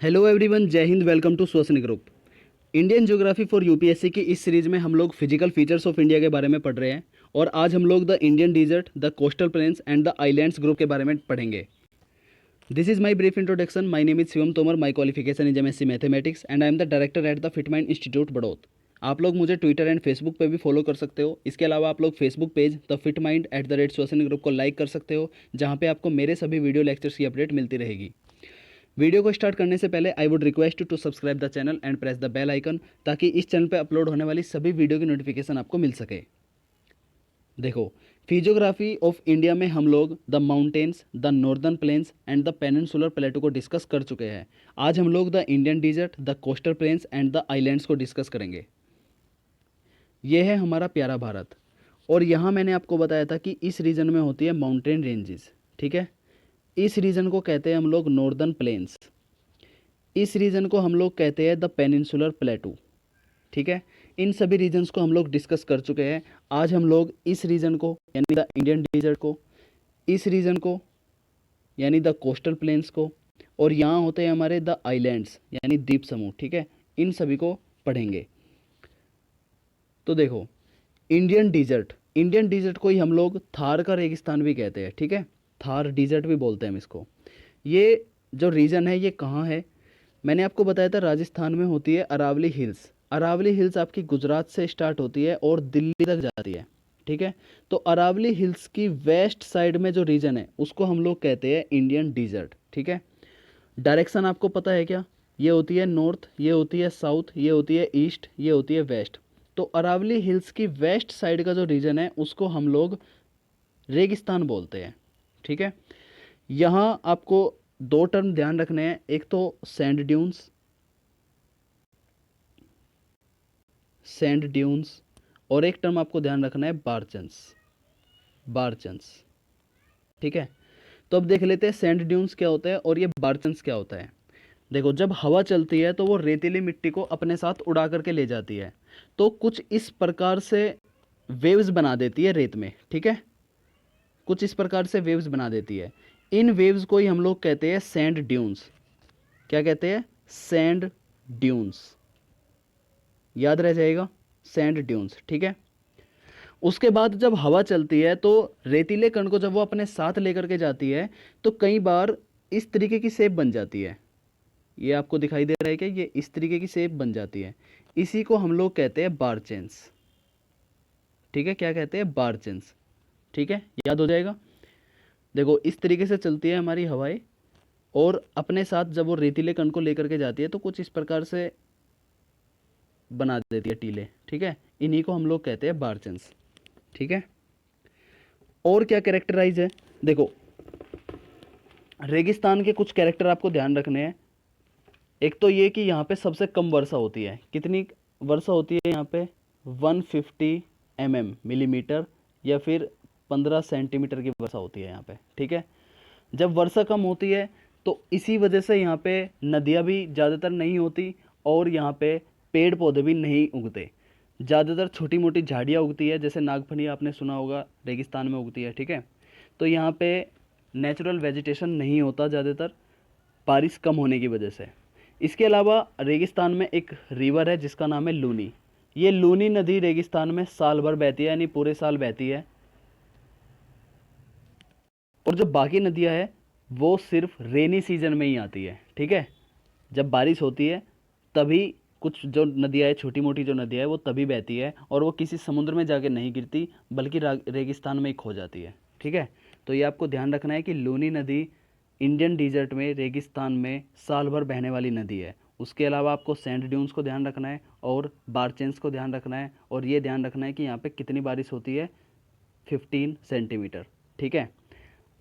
Hello everyone, जय हिंद। Welcome to Swasan group. Indian geography for UPSC की इस सीरीज में हम लोग फिजिकल फीचर्स ऑफ इंडिया के बारे में पढ़ रहे हैं और आज हम लोग the Indian desert, the coastal plains and the islands group के बारे में पढ़ेंगे। This is my brief introduction. My name is Shivam Tomar. My qualification is MSc mathematics and I am the director at the Fitmind institute Baraut. आप लोग मुझे Twitter and Facebook पे भी follow कर सकते हो। इसके अलावा आप लोग फेसबुक पेज द फिटमाइंड @स्वसन ग्रुप को लाइक कर सकते हो, जहाँ पे आपको मेरे सभी वीडियो लेक्चर्स की अपडेट मिलती रहेगी। वीडियो को स्टार्ट करने से पहले I would request to subscribe the channel and press the bell icon, ताकि इस चैनल पे अपलोड होने वाली सभी वीडियो की नोटिफिकेशन आपको मिल सके। देखो, फिजियोग्राफी ऑफ इंडिया में हम लोग the mountains, the northern plains and the peninsular plateau को डिस्कस कर चुके हैं। आज हम लोग the Indian desert, the coastal plains and the islands को डिस्कस करेंगे। ये है हमारा प्यारा भारत, और यहाँ मैंने आपको बताया था कि इस रीजन में होती है माउंटेन रेंजेस। ठीक है, इस रीजन को कहते हैं हम लोग नॉर्दर्न प्लेन्स। इस रीजन को हम लोग कहते हैं द पेनिनसुलर प्लेटू। ठीक है, इन सभी रीजन्स को हम लोग डिस्कस कर चुके हैं। आज हम लोग इस रीजन को यानी द इंडियन डिजर्ट को, इस रीजन को यानी द कोस्टल प्लेन्स को, और यहाँ होते हैं हमारे द आइलैंड्स यानी द्वीप समूह। ठीक है, इन सभी को पढ़ेंगे। तो देखो, इंडियन डिजर्ट को ही हम लोग थार का रेगिस्तान भी कहते हैं। ठीक है, थार डिजर्ट भी बोलते हैं हम इसको। ये जो रीजन है ये कहाँ है? मैंने आपको बताया था राजस्थान में होती है अरावली हिल्स। अरावली हिल्स आपकी गुजरात से स्टार्ट होती है और दिल्ली तक जाती है। ठीक है, तो अरावली हिल्स की वेस्ट साइड में जो रीजन है उसको हम लोग कहते हैं इंडियन डिजर्ट। ठीक है, डायरेक्शन आपको पता है क्या? ये होती है नॉर्थ, ये होती है साउथ, ये होती है ईस्ट, ये होती है वेस्ट। तो अरावली हिल्स की वेस्ट साइड का जो रीजन है उसको हम लोग रेगिस्तान बोलते हैं। ठीक है, यहाँ आपको दो टर्म ध्यान रखने हैं, एक तो सैंड ड्यून्स और एक टर्म आपको ध्यान रखना है बारचंस। ठीक है, तो अब देख लेते हैं सैंड ड्यून्स क्या होता है और ये बारचंस क्या होता है। देखो, जब हवा चलती है तो वो रेतीली मिट्टी को अपने साथ उड़ा करके ले जाती है, तो कुछ इस प्रकार से वेव्स बना देती है रेत में। ठीक है, कुछ इस प्रकार से वेव्स बना देती है। इन वेव्स को ही हम लोग कहते हैं सैंड ड्यून्स। क्या कहते हैं? Sand dunes. याद रह जाएगा, सैंड ड्यून्स। ठीक है, उसके बाद जब हवा चलती है तो रेतीले कण को जब वो अपने साथ लेकर के जाती है तो कई बार इस तरीके की शेप बन जाती है। ये आपको दिखाई दे रहा है कि ये इस तरीके की शेप बन जाती है। इसी को हम लोग कहते हैं बारचेंस। ठीक है, क्या कहते हैं? बारचेंस। ठीक है, याद हो जाएगा। देखो, इस तरीके से चलती है हमारी हवाएं और अपने साथ जब वो रेतीले कण को लेकर के जाती है तो कुछ इस प्रकार से बना देती है टीले। ठीक है, इन्हीं को हम लोग कहते हैं बारचेंस। ठीक है, और क्या कैरेक्टराइज है? देखो, रेगिस्तान के कुछ कैरेक्टर आपको ध्यान रखने हैं। एक तो ये कि यहाँ पे सबसे कम वर्षा होती है। कितनी वर्षा होती है यहाँ पे? 150 मिलीमीटर या फिर 15 सेंटीमीटर की वर्षा होती है यहाँ पे। ठीक है, जब वर्षा कम होती है तो इसी वजह से यहाँ पे नदियाँ भी ज़्यादातर नहीं होती और यहाँ पे पेड़ पौधे भी नहीं उगते। ज़्यादातर छोटी मोटी झाड़ियाँ उगती है, जैसे नागफनी आपने सुना होगा, रेगिस्तान में उगती है। ठीक है, तो यहाँ पे नेचुरल वेजिटेशन नहीं होता ज़्यादातर, बारिश कम होने की वजह से। इसके अलावा रेगिस्तान में एक रिवर है जिसका नाम है लूनी। ये लूनी नदी रेगिस्तान में साल भर बहती है, यानी पूरे साल बहती है। और जो बाकी नदियां हैं वो सिर्फ रेनी सीजन में ही आती है। ठीक है, जब बारिश होती है तभी कुछ जो नदियां है, छोटी मोटी जो नदियां है, वो तभी बहती है और वो किसी समुद्र में जाके नहीं गिरती, बल्कि रेगिस्तान में ही खो जाती है। ठीक है, तो ये आपको ध्यान रखना है कि लूनी नदी इंडियन डिजर्ट में, रेगिस्तान में साल भर बहने वाली नदी है। उसके अलावा आपको सैंड ड्यून्स को ध्यान रखना है और बारचेंस को ध्यान रखना है, और ये ध्यान रखना है कि यहाँ पे कितनी बारिश होती है, 15 सेंटीमीटर। ठीक है,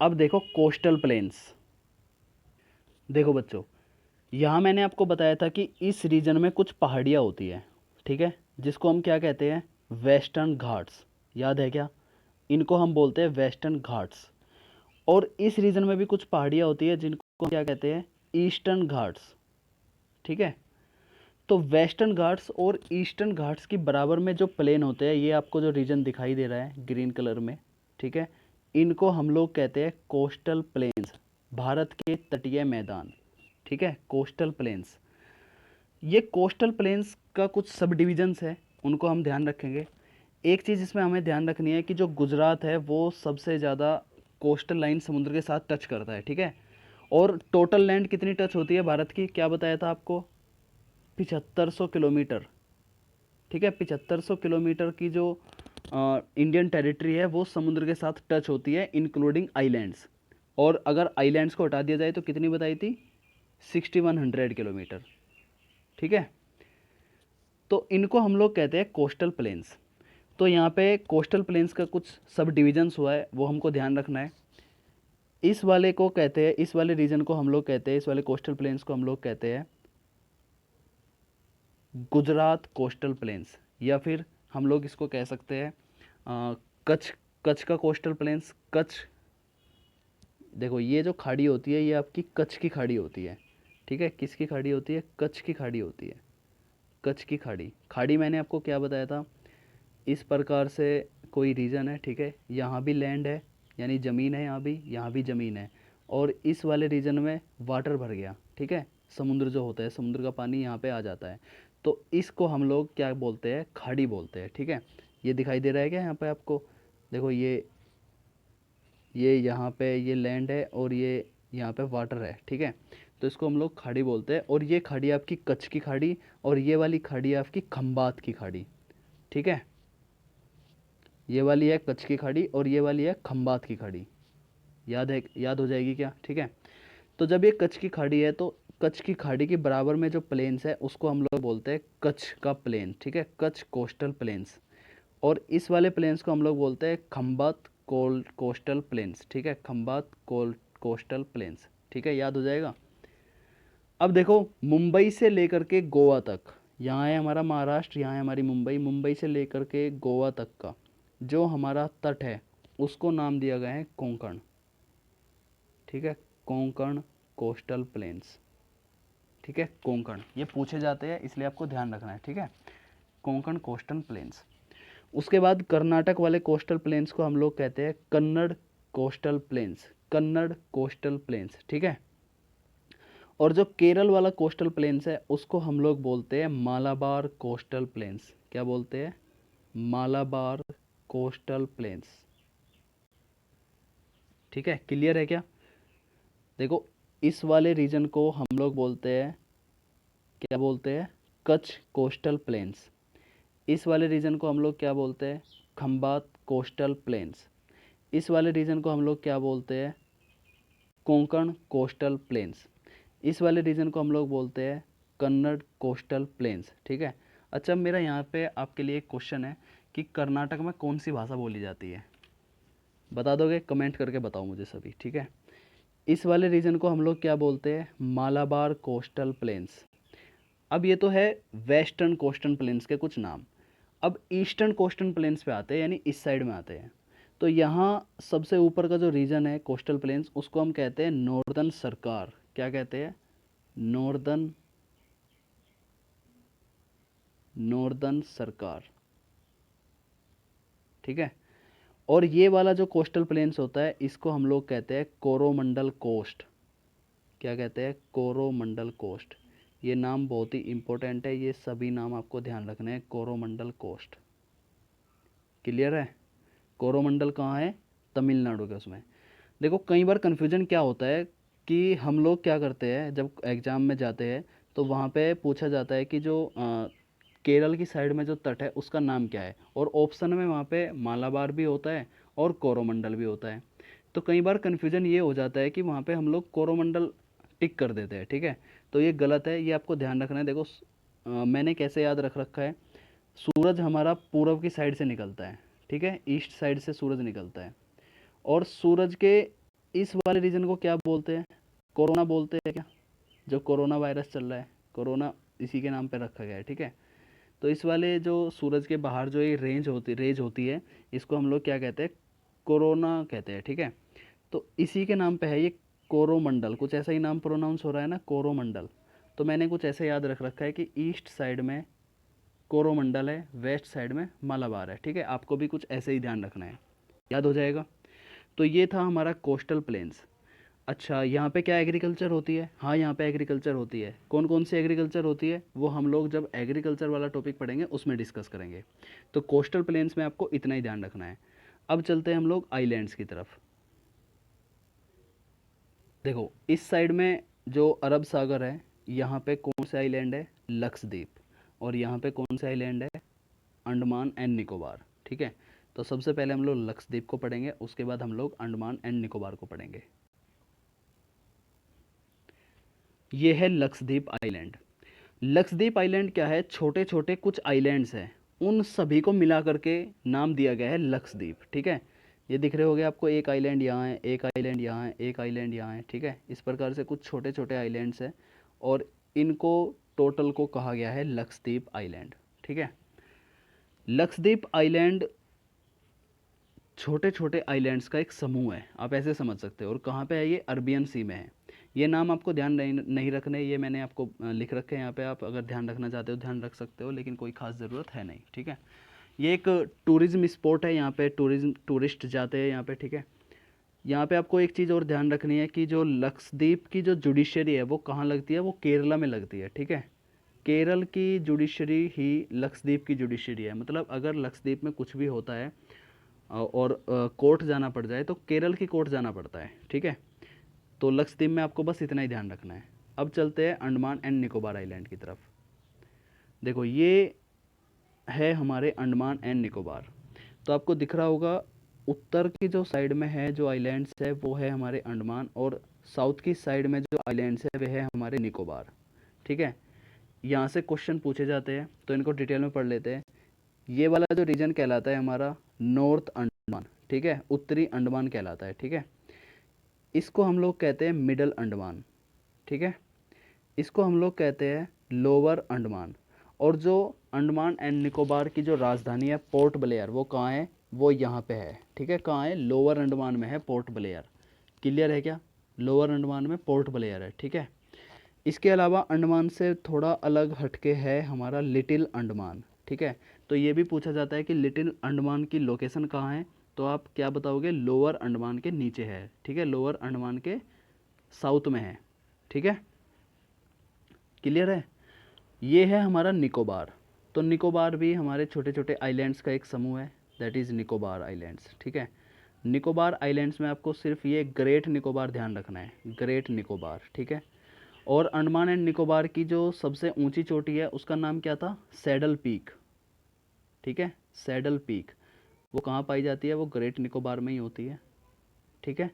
अब देखो कोस्टल प्लेन्स। देखो बच्चों, यहाँ मैंने आपको बताया था कि इस रीजन में कुछ पहाड़ियाँ होती है। ठीक है, जिसको हम क्या कहते हैं? वेस्टर्न घाट्स। याद है क्या? इनको हम बोलते हैं वेस्टर्न घाट्स। और इस रीजन में भी कुछ पहाड़ियाँ होती है जिनको हम क्या कहते हैं? ईस्टर्न घाट्स। ठीक है, तो वेस्टर्न घाट्स और ईस्टर्न घाट्स की बराबर में जो प्लेन होते हैं, ये आपको जो रीजन दिखाई दे रहा है ग्रीन कलर में, ठीक है, इनको हम लोग कहते हैं कोस्टल प्लेन्स, भारत के तटीय मैदान। ठीक है, कोस्टल प्लेन्स। ये कोस्टल प्लेन्स का कुछ सब डिविजन्स है, उनको हम ध्यान रखेंगे। एक चीज़ इसमें हमें ध्यान रखनी है कि जो गुजरात है वो सबसे ज़्यादा कोस्टल लाइन समुद्र के साथ टच करता है, ठीक है। और टोटल लैंड कितनी टच होती है भारत की, क्या बताया था आपको, 7500 किलोमीटर, ठीक है। 7500 किलोमीटर की जो इंडियन टेरिटरी है वो समुद्र के साथ टच होती है, इंक्लूडिंग आइलैंड्स। और अगर आइलैंड्स को हटा दिया जाए तो कितनी बताई थी, 6100 किलोमीटर, ठीक है। तो इनको हम लोग कहते हैं कोस्टल प्लेन्स। तो यहाँ पे कोस्टल प्लेन्स का कुछ सब डिविजन्स हुआ है, वो हमको ध्यान रखना है। इस वाले को कहते हैं, इस वाले रीजन को हम लोग कहते हैं, इस वाले कोस्टल प्लेन्स को हम लोग कहते हैं गुजरात कोस्टल प्लेन्स, या फिर हम लोग इसको कह सकते हैं कच्छ, कच्छ का कोस्टल प्लेन्स। कच्छ, देखो ये जो खाड़ी होती है ये आपकी कच्छ की खाड़ी होती है, ठीक है। किसकी खाड़ी होती है, कच्छ की खाड़ी होती है, कच्छ की खाड़ी। खाड़ी मैंने आपको क्या बताया था, इस प्रकार से कोई रीजन है, ठीक है, यहाँ भी लैंड है यानी ज़मीन है, यहाँ भी ज़मीन है, और इस वाले रीजन में वाटर भर गया, ठीक है। समुद्र जो होता है, समुद्र का पानी यहाँ पे आ जाता है, तो इसको हम लोग क्या बोलते हैं, खाड़ी बोलते हैं, ठीक है। ये दिखाई दे रहा है क्या यहाँ पे आपको, देखो ये यहाँ पे ये लैंड है और ये यहाँ पे वाटर है, ठीक है। तो इसको हम लोग खाड़ी बोलते हैं। और ये खाड़ी आपकी कच्छ की खाड़ी, और ये वाली खाड़ी है आपकी खंबात की खाड़ी, ठीक है। ये वाली है कच्छ की खाड़ी और ये वाली है खंबात की खाड़ी। याद है, याद हो जाएगी क्या, ठीक है। तो जब ये कच्छ की खाड़ी है तो कच्छ की खाड़ी के बराबर में जो प्लेन्स है उसको हम लोग बोलते हैं कच्छ का प्लेन, ठीक है, कच्छ कोस्टल प्लेन्स। और इस वाले प्लेन्स को हम लोग बोलते हैं खंबात कोस्टल प्लेन्स, ठीक है, खंबात कोस्टल प्लेन्स, ठीक है, याद हो जाएगा। अब देखो, मुंबई से लेकर के गोवा तक, यहाँ है हमारा महाराष्ट्र, यहाँ है हमारी मुंबई, मुंबई से लेकर के गोवा तक का जो हमारा तट है उसको नाम दिया गया है कोंकण, ठीक है, कोंकण कोस्टल प्लेन्स, ठीक है, कोंकण। ये पूछे जाते हैं इसलिए आपको ध्यान रखना है, ठीक है, कोंकण कोस्टल प्लेन्स। उसके बाद कर्नाटक वाले कोस्टल प्लेन्स को हम लोग कहते हैं Kannada coastal planes, Kannada coastal planes, ठीक है। और जो केरल वाला कोस्टल प्लेन्स है उसको हम लोग बोलते हैं मालाबार कोस्टल प्लेन्स। क्या बोलते हैं, मालाबार कोस्टल प्लेन्स, ठीक है, क्लियर है क्या। देखो, इस वाले रीजन को हम लोग बोलते हैं, क्या बोलते हैं, कच्छ कोस्टल प्लेन्स। इस वाले रीजन को हम लोग क्या बोलते हैं, खंबात कोस्टल प्लेन्स। इस वाले रीजन को हम लोग क्या बोलते हैं, कोंकण कोस्टल प्लेन्स। इस वाले रीजन को हम लोग बोलते हैं कन्नड़ कोस्टल प्लेन्स, ठीक है। अच्छा, मेरा यहाँ पे आपके लिए एक क्वेश्चन है कि कर्नाटक में कौन सी भाषा बोली जाती है, बता दोगे, कमेंट करके बताओ मुझे सभी, ठीक है। इस वाले रीजन को हम लोग क्या बोलते हैं, मालाबार कोस्टल प्लेन्स। अब ये तो है वेस्टर्न कोस्टल प्लेन्स के कुछ नाम। अब ईस्टर्न कोस्टल प्लेन्स पे आते हैं, यानी इस साइड में आते हैं। तो यहाँ सबसे ऊपर का जो रीजन है कोस्टल प्लेन्स उसको हम कहते हैं नॉर्दर्न सरकार। क्या कहते हैं, नॉर्दर्न, नॉर्दर्न सरकार, ठीक है। और ये वाला जो कोस्टल प्लेन्स होता है इसको हम लोग कहते हैं कोरोमंडल कोस्ट। क्या कहते हैं, कोरोमंडल कोस्ट। ये नाम बहुत ही इंपॉर्टेंट है, ये सभी नाम आपको ध्यान रखने हैं, कोरोमंडल कोस्ट, क्लियर है। कोरोमंडल कहाँ है, तमिलनाडु के उसमें। देखो, कई बार कन्फ्यूजन क्या होता है कि हम लोग क्या करते हैं जब एग्ज़ाम में जाते हैं तो वहाँ पे पूछा जाता है कि जो केरल की साइड में जो तट है उसका नाम क्या है, और ऑप्शन में वहाँ पे मालाबार भी होता है और कोरोमंडल भी होता है। तो कई बार कन्फ्यूजन ये हो जाता है कि वहाँ पे हम लोग कोरोमंडल टिक कर देते हैं, ठीक है। तो ये गलत है, ये आपको ध्यान रखना है। देखो, मैंने कैसे याद रख रखा है, सूरज हमारा पूर्व की साइड से निकलता है, ठीक है, ईस्ट साइड से सूरज निकलता है। और सूरज के इस वाले रीजन को क्या बोलते हैं, कोरोना बोलते हैं क्या, जो कोरोना वायरस चल रहा है, कोरोना इसी के नाम पे रखा गया है, ठीक है। तो इस वाले जो सूरज के बाहर जो ये रेज होती है इसको हम लोग क्या कहते हैं, कोरोना कहते हैं, ठीक है। तो इसी के नाम पे है ये कोरोमंडल, कुछ ऐसा ही नाम प्रोनाउंस हो रहा है ना, कोरोमंडल। तो मैंने कुछ ऐसे याद रख रखा है कि ईस्ट साइड में कोरोमंडल है, वेस्ट साइड में मालाबार है, ठीक है। आपको भी कुछ ऐसे ही ध्यान रखना है, याद हो जाएगा। तो ये था हमारा कोस्टल प्लेन्स। अच्छा, यहाँ पे क्या एग्रीकल्चर होती है? हाँ, यहाँ पे एग्रीकल्चर होती है। कौन कौन सी एग्रीकल्चर होती है वो हम लोग जब एग्रीकल्चर वाला टॉपिक पढ़ेंगे उसमें डिस्कस करेंगे। तो कोस्टल प्लेन्स में आपको इतना ही ध्यान रखना है। अब चलते हैं हम लोग आइलैंड्स की तरफ। देखो इस साइड में जो अरब सागर है, यहाँ पे कौन से आइलैंड है? लक्षद्वीप। और यहाँ पे कौन से आइलैंड है? अंडमान एंड निकोबार। ठीक है, तो सबसे पहले हम लोग लक्षद्वीप को पढ़ेंगे, उसके बाद हम लोग अंडमान एंड निकोबार को पढ़ेंगे। ये है लक्षद्वीप आइलैंड। लक्षद्वीप आइलैंड क्या है? छोटे छोटे कुछ आइलैंड्स हैं, उन सभी को मिला करके नाम दिया गया है लक्षद्वीप। ठीक है, ये दिख रहे होंगे आपको, एक आइलैंड यहाँ है, एक आइलैंड यहाँ है, एक आइलैंड यहाँ है। ठीक है, इस प्रकार से कुछ छोटे छोटे आइलैंड्स हैं और इनको टोटल को कहा गया है लक्षद्वीप आइलैंड। ठीक है, लक्षद्वीप आइलैंड छोटे छोटे आइलैंड्स का एक समूह है, आप ऐसे समझ सकते हो। और कहाँ पे है ये? अरबियन सी में है। ये नाम आपको ध्यान नहीं रखने, ये मैंने आपको लिख रखे हैं यहाँ पे, आप अगर ध्यान रखना चाहते हो ध्यान रख सकते हो, लेकिन कोई खास ज़रूरत है नहीं। ठीक है, ये एक टूरिज्म स्पॉट है, यहाँ पे टूरिस्ट जाते हैं यहाँ पे। ठीक है, यहाँ पे आपको एक चीज़ और ध्यान रखनी है कि जो लक्षद्वीप की जो जुडिशरी है वो कहाँ लगती है? वो केरला में लगती है। ठीक है, केरल की जुडिशरी ही लक्षद्वीप की जुडिशरी है। मतलब अगर लक्षद्वीप में कुछ भी होता है और कोर्ट जाना पड़ जाए तो केरल की कोर्ट जाना पड़ता है। ठीक है, तो लक्षद्वीप में आपको बस इतना ही ध्यान रखना है। अब चलते हैं अंडमान एंड निकोबार आइलैंड की तरफ। देखो ये है हमारे अंडमान एंड निकोबार। तो आपको दिख रहा होगा उत्तर की जो साइड में है जो आइलैंड्स है वो है हमारे अंडमान, और साउथ की साइड में जो आइलैंड्स है वे है हमारे निकोबार। ठीक है, यहाँ से क्वेश्चन पूछे जाते हैं तो इनको डिटेल में पढ़ लेते हैं। ये वाला जो रीजन कहलाता है हमारा नॉर्थ अंडमान। ठीक है, उत्तरी अंडमान कहलाता है। ठीक है, इसको हम लोग कहते हैं मिडल अंडमान। ठीक है, इसको हम लोग कहते हैं लोअर अंडमान। और जो अंडमान एंड निकोबार की जो राजधानी है पोर्ट ब्लेयर, वो कहाँ है? वो यहाँ पे है। ठीक है, कहाँ है? लोअर अंडमान में है पोर्ट ब्लेयर। क्लियर है क्या? लोअर अंडमान में पोर्ट ब्लेयर है। ठीक है, इसके अलावा अंडमान से थोड़ा अलग हटके है हमारा लिटिल अंडमान। ठीक है, तो ये भी पूछा जाता है कि लिटिल अंडमान की लोकेशन कहाँ है, तो आप क्या बताओगे? लोअर अंडमान के नीचे है। ठीक है, लोअर अंडमान के साउथ में है। ठीक है, क्लियर है? ये है हमारा निकोबार। तो निकोबार भी हमारे छोटे छोटे आइलैंड्स का एक समूह है, दैट इज़ निकोबार आइलैंड्स। ठीक है, निकोबार आइलैंड्स में आपको सिर्फ ये ग्रेट निकोबार ध्यान रखना है, ग्रेट निकोबार। ठीक है, और अंडमान एंड निकोबार की जो सबसे ऊंची चोटी है उसका नाम क्या था? Saddle peak. ठीक है, सैडल पीक वो कहाँ पाई जाती है? वो ग्रेट निकोबार में ही होती है। ठीक है,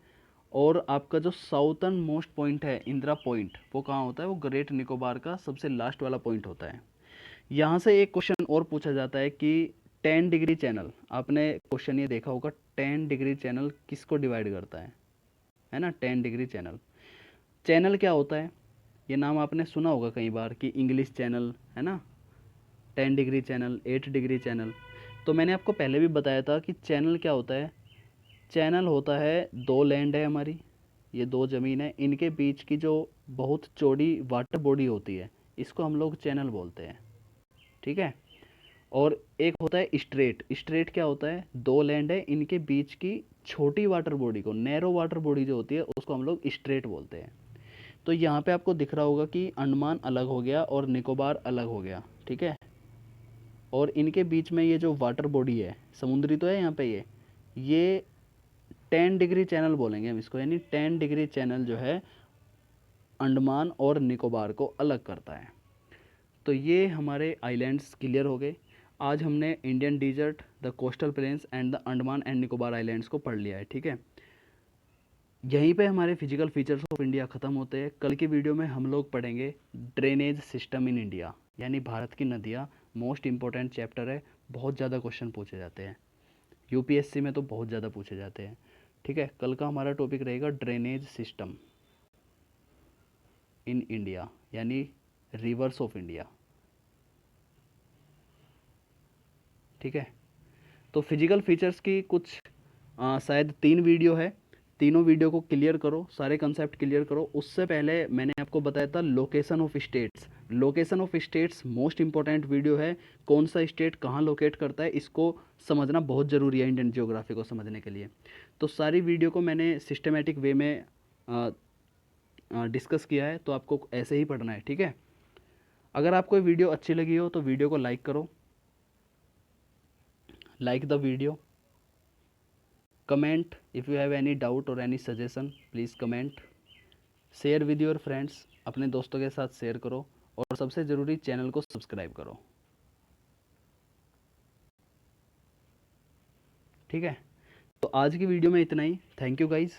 और आपका जो साउथर्न मोस्ट पॉइंट है इंदिरा पॉइंट, वो कहाँ होता है? वो ग्रेट निकोबार का सबसे लास्ट वाला पॉइंट होता है। यहाँ से एक क्वेश्चन और पूछा जाता है कि 10 डिग्री चैनल, आपने क्वेश्चन ये देखा होगा, 10 डिग्री चैनल किसको डिवाइड करता है ना? 10 डिग्री चैनल, चैनल क्या होता है? ये नाम आपने सुना होगा कई बार कि इंग्लिश चैनल है ना, 10 डिग्री चैनल, 8 डिग्री चैनल। तो मैंने आपको पहले भी बताया था कि चैनल क्या होता है। चैनल होता है दो लैंड है हमारी, ये दो ज़मीन है, इनके बीच की जो बहुत चौड़ी वाटर बॉडी होती है इसको हम लोग चैनल बोलते हैं। ठीक है, और एक होता है स्ट्रेट। स्ट्रेट क्या होता है? दो लैंड है, इनके बीच की छोटी वाटर बॉडी को, नैरो वाटर बॉडी जो होती है उसको हम लोग स्ट्रेट बोलते हैं। तो यहाँ पे आपको दिख रहा होगा कि अंडमान अलग हो गया और निकोबार अलग हो गया। ठीक है, और इनके बीच में ये जो वाटर बॉडी है, समुद्री तो है यहाँ पे, ये 10 डिग्री चैनल बोलेंगे हम इसको, यानी 10 डिग्री चैनल जो है अंडमान और निकोबार को अलग करता है। तो ये हमारे आइलैंड्स क्लियर हो गए। आज हमने Indian desert, the coastal plains and the Andaman and Nicobar islands को पढ़ लिया है। ठीक है, यहीं पे हमारे फिजिकल फीचर्स ऑफ इंडिया ख़त्म होते हैं। कल की वीडियो में हम लोग पढ़ेंगे ड्रेनेज सिस्टम इन इंडिया, यानी भारत की नदियाँ। मोस्ट इंपॉर्टेंट चैप्टर है, बहुत ज़्यादा क्वेश्चन पूछे जाते हैं यूपीएससी में, तो बहुत ज़्यादा पूछे जाते हैं। ठीक है, कल का हमारा टॉपिक रहेगा ड्रेनेज सिस्टम इन इंडिया, यानी रिवर्स ऑफ इंडिया। ठीक है, तो फिजिकल फीचर्स की कुछ शायद 3 वीडियो है, तीनों वीडियो को क्लियर करो, सारे कंसेप्ट क्लियर करो। उससे पहले मैंने आपको बताया था location of states. Location of states most important video है, कौन सा स्टेट कहाँ लोकेट करता है इसको समझना बहुत ज़रूरी है इंडियन ज्योग्राफी को समझने के लिए। तो सारी वीडियो को मैंने सिस्टमेटिक वे में डिस्कस किया है, तो आपको ऐसे ही पढ़ना है, ठीक है। अगर आपको ये वीडियो अच्छी लगी हो तो वीडियो को लाइक करो, like the video, comment if you have any doubt or any suggestion please comment, share with your friends, अपने दोस्तों के साथ शेयर करो, और सबसे ज़रूरी चैनल को सब्सक्राइब करो, ठीक है। तो आज की वीडियो में इतना ही। Thank you guys.